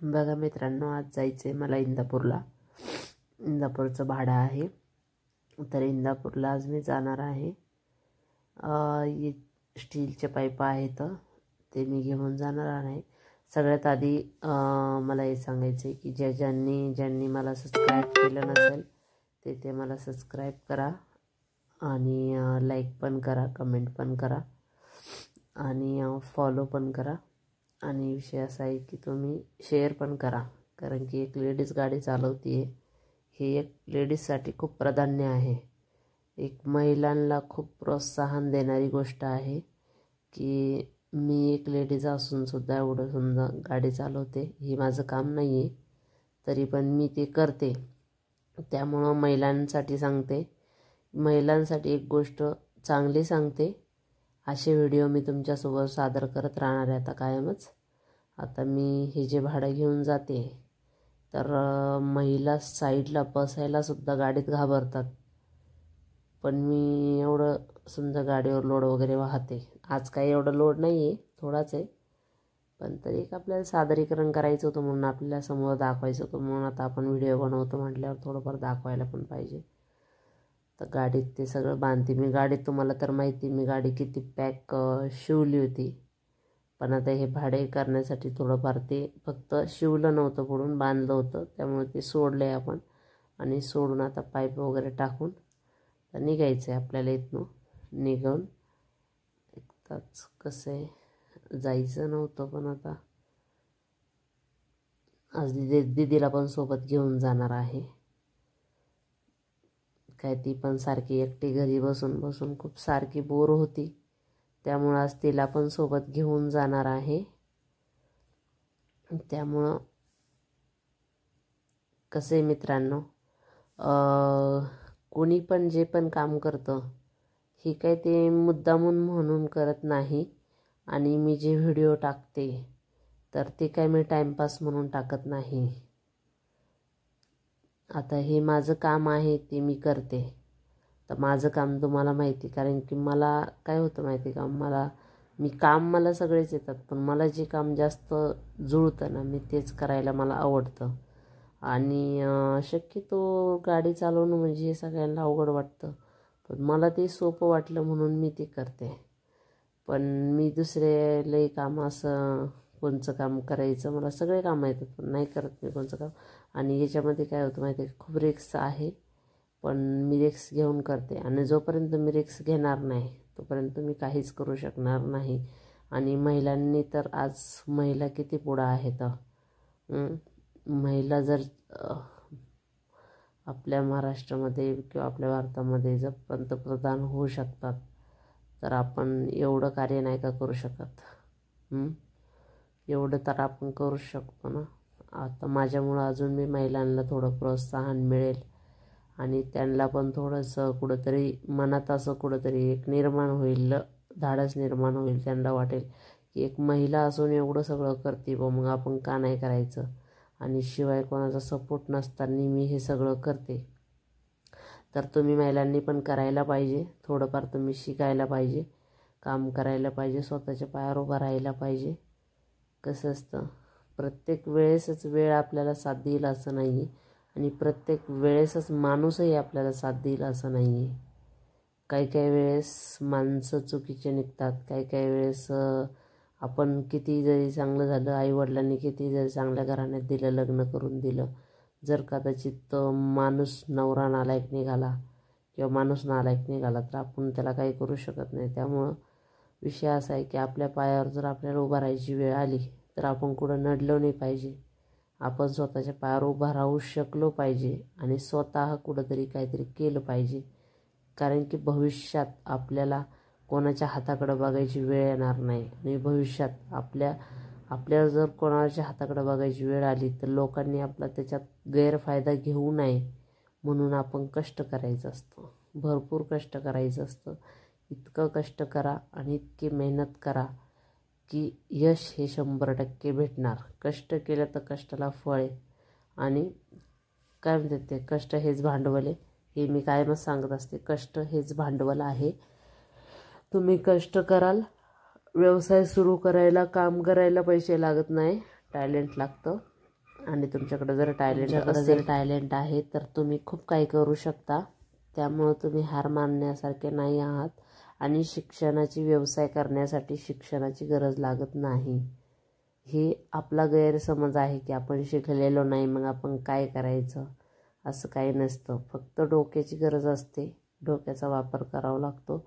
बघा मित्रांनो, आज जायचं आहे मला इंदापूरला. इंदापूरचं भाडं आहे, तर इंदापूरला आज मी जाणार आहे. स्टीलचे पाईप आहेत ते मी घेऊन जाणार आहे. सगळ्यात आधी मला हे सांगायचं आहे की ज्यांनी मला सबस्क्राईब केलं नसेल ते मला सबस्क्राईब करा आणि लाईक पण करा, कमेंट पण करा आणि फॉलो पण करा. आणि विषय असा आहे की तुम्ही शेअर पण करा, कारण की एक लेडीज गाडी चालवते आहे, हे एक लेडीजसाठी खूप प्राधान्य आहे. एक महिलांना खूप प्रोत्साहन देणारी गोष्ट आहे की मी एक लेडीज असूनसुद्धा एवढं सुंदर गाडी चालवते. हे माझं काम नाही आहे, तरी पण मी ते करते. त्यामुळं महिलांसाठी सांगते, महिलांसाठी एक गोष्ट चांगली सांगते. असे व्हिडिओ मी तुमच्यासोबत सादर करत राहणार आहे आता कायमच. आता मी हे जे भाडं घेऊन जाते, तर महिला साईडला बसायलासुद्धा गाडीत घाबरतात, पण मी एवढं सुंदर गाडीवर लोड वगैरे वाहते. आज काही एवढं लोड नाही आहे, थोडाच आहे, पण तरी एक आपल्याला सादरीकरण करायचं होतं म्हणून, आपल्याला समोर दाखवायचं होतं म्हणून आता आपण व्हिडिओ बनवतो म्हटल्यावर थोडंफार दाखवायला पण पाहिजे. तर गाडीत ते सगळं बांधते मी. गाडीत तुम्हाला तर माहिती, मी गाडी किती पॅक शिवली होती, पण आता हे भाडे करण्यासाठी थोडंफार ते फक्त शिवलं नव्हतं, पुढून बांधलं होतं, त्यामुळे ते सोडलं आहे आपण. आणि सोडून आता पाईप वगैरे टाकून तर निघायचं आहे आपल्याला. इथनं निघून एकदाच कसं आहे, जायचं नव्हतं, पण आता आज दीदीला पण सोबत घेऊन जाणार आहे. काय ती पण सारखी एकटी घरी बसून बसून खूप सारखी बोर होती, त्यामुळं आज तिला पण सोबत घेऊन जाणार आहे. त्यामुळं कसं आहे मित्रांनो, कोणी पण जे पण काम करतं हे काय ते मुद्दामून म्हणून करत नाही. आणि मी जे व्हिडिओ टाकते तर ते काय मी टाईमपास म्हणून टाकत नाही. आता हे माझं काम आहे, ते मी करते. तर माझं काम तुम्हाला माहिती, कारण की मला काय होतं माहिती का, मला सगळेच येतात, पण मला जे काम जास्त जुळतं ना, मी तेच करायला मला आवडतं. आणि शक्यतो गाडी चालवणं म्हणजे हे सगळ्यांना अवघड वाटतं, पण मला ते सोपं वाटलं म्हणून मी ते करते. पण मी दुसरे लई काम असं कोणचं काम करायचं, मला सगळे कामं येतात, पण नाही करत मी कोणचं काम. आणि याच्यामध्ये काय होतं माहिती आहे, खूप रिस्क आहे, पण मी रिस्क घेऊन करते. आणि जोपर्यंत मी रिस्क घेणार नाही तोपर्यंत मी काहीच करू शकणार नाही. आणि महिलांनी तर आज महिला किती पुढं आहेत. महिला जर आपल्या महाराष्ट्रामध्ये किंवा आपल्या भारतामध्ये जर पंतप्रधान होऊ शकतात, तर आपण एवढं कार्य नाही का करू शकत? एवढं तर आपण करू शकतो ना. आता माझ्यामुळं अजून मी महिलांना थोडं प्रोत्साहन मिळेल आणि त्यांना पण थोडंसं कुठंतरी मनात असं कुठंतरी एक निर्माण होईल, धाडस निर्माण होईल. त्यांना वाटेल की एक महिला असून एवढं सगळं करते, मग आपण का नाही करायचं. आणि शिवाय कोणाचा सपोर्ट नसताना मी हे सगळं करते, तर तुम्ही महिलांनी पण करायला पाहिजे. थोडंफार तुम्ही शिकायला पाहिजे, काम करायला पाहिजे, स्वतःच्या पायावर उभं राहायला पाहिजे. कसं असतं, प्रत्येक वेळेसच वेळ आपल्याला साथ देईल असं नाही आहे, आणि प्रत्येक वेळेसच माणूसही आपल्याला साथ देईल असं नाही आहे. काही वेळेस माणसं चुकीचे निघतात, काही वेळेस आपण किती जरी चांगलं झालं, आईवडिलांनी किती जरी चांगल्या घराण्यात दिलं, लग्न करून दिलं, जर कदाचित माणूस नवरा नालायक निघाला किंवा माणूस नालायक निघाला, तर आपण त्याला काही करू शकत नाही. त्यामुळं विषय असा आहे की आपल्या पायावर जर आपल्याला उभं राहायची वेळ आली, तर आपण कुठं नडलो नाही पाहिजे. आपण स्वतःच्या पायावर उभं राहू शकलो पाहिजे आणि स्वतः कुठंतरी काहीतरी केलं पाहिजे. कारण की भविष्यात आपल्याला कोणाच्या हाताकडे बघायची वेळ येणार नाही. आणि भविष्यात आपल्याला जर कोणाच्या हाताकडे बघायची वेळ आली, तर लोकांनी आपला त्याच्यात गैरफायदा घेऊ नये म्हणून आपण कष्ट करायचं असतं, भरपूर कष्ट करायचं असतं. इतकं कष्ट करा आणि इतकी मेहनत करा की यश हे 100% भेटणार. कष्ट केलं तर कष्टाला फळ आहे. आणि काय म्हणतात ते, कष्ट हेच भांडवल आहे, हे मी कायमच सांगत असते. कष्ट हेच भांडवल आहे. तुम्ही कष्ट कराल, व्यवसाय सुरू करायला, काम करायला पैसे लागत नाही, टॅलेंट लागतं. आणि तुमच्याकडे जर टॅलेंट आहे तर तुम्ही खूप काही करू शकता. त्यामुळं तुम्ही हार मानण्यासारखे नाही आहात आणि शिक्षणाची व्यवसाय करण्यासाठी शिक्षणाची गरज लागत नाही. हे आपला गैरसमज आहे की आपण शिकलेलो नाही मग आपण काय करायचं, असं काही नसतं. फक्त डोक्याची गरज असते, डोक्याचा वापर करावा लागतो.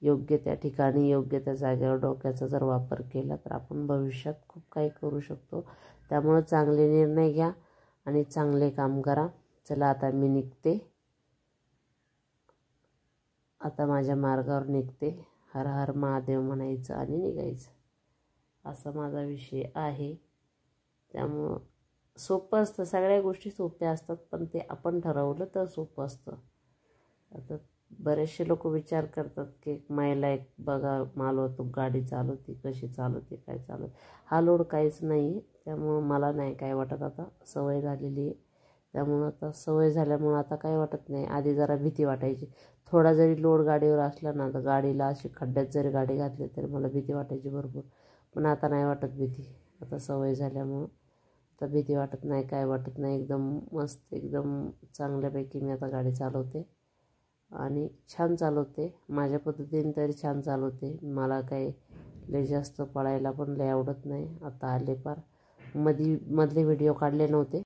योग्य त्या ठिकाणी योग्य त्या जागेवर डोक्याचा जर वापर केला तर आपण भविष्यात खूप काही करू शकतो. त्यामुळं चांगले निर्णय घ्या आणि चांगले काम करा. चला आता मी निघते, आता माझ्या मार्गावर निघते. हर हर महादेव म्हणायचं आणि निघायचं, असा माझा विषय आहे. त्यामुळं सोपं असतं, सगळ्या गोष्टी सोप्या असतात पण ते आपण ठरवलं तर सोपं असतं. आता बरेचसे लोक विचार करतात की एक महिला एक बघा मालवाहतूक गाडी चालवते, कशी चालवते, काय चालवते. हा लोड काहीच नाही. त्यामुळं मला नाही काय वाटत, आता सवय झालेली आहे. त्यामुळं आता सवय झाल्यामुळं आता काय वाटत नाही. आधी जरा भीती वाटायची, थोडा जरी लोड गाडीवर असला ना तर गाडीला अशी खड्ड्यात जरी गाडी घातली तरी मला भीती वाटायची भरपूर. पण आता नाही वाटत भीती, आता सवय झाल्यामुळं आता भीती वाटत नाही, काय वाटत नाही. एकदम मस्त, एकदम चांगल्यापैकी मी आता गाडी चालवते आणि छान चालवते. माझ्या पद्धतीने तरी छान चालवते. मला काही लय जास्त पळायला पण लय आवडत नाही. आता आले पार मधले व्हिडिओ काढले नव्हते.